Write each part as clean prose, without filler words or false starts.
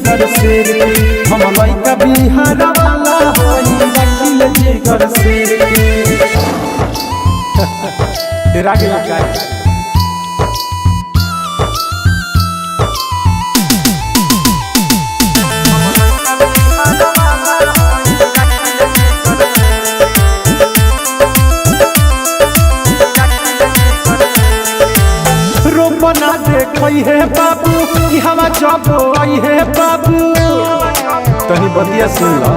जिगर शेर के हम लइका बिहार वाला हई रखिल जिगर शेर के तेरा के का रोपना देखई है बाबू कि हवा जब आई है बाबू तनी बतिया सुन ला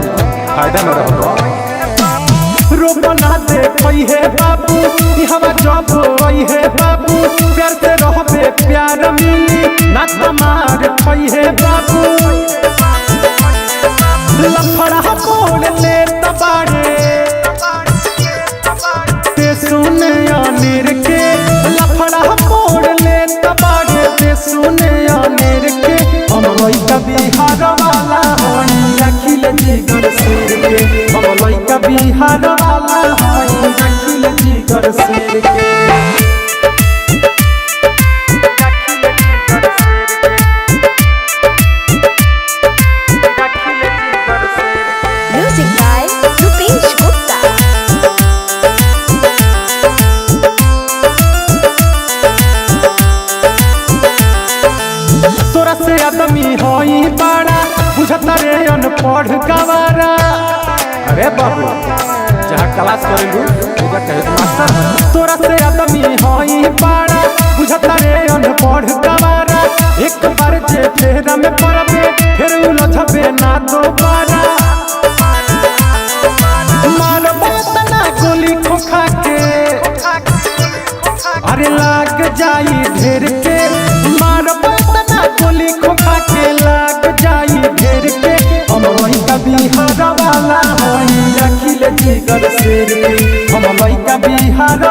फायदा में रहबो रोपना देखई है बाबू कि हवा जब आई है बाबू प्यार से रहबे प्यार मिली ना तमार खई है बाबू लफड़ा बोल ले तबाड़े ते सुने अनिर के लफड़ा बोल ले तबाड़े ते सुने अनिर के हम लइका बिहार वाला हई रखिल जिगर शेर के हम लइका बिहार वाला हई रखिल जिगर शेर के Music by Rupesh Gupta. तोरा से आदमी होई बड़ा बुझता रे अनपढ़ गवारा अरे बाबू जहाँ क्लास करेलू पूजा कहे मास्टर तोरा से आदमी होई बड़ा बुझता रे अनपढ़ गवारा एक बार जे फेरा में पड़बे फिर उलझबे ना दोबारा मारबो तना गोली खोखा के अरे लाग जाई ढेर के मारबो तना गोली खोखा के लाग जाई ढेर के हम लइका बिहार वाला हई रखिल जिगर शेर के हम लइका बिहार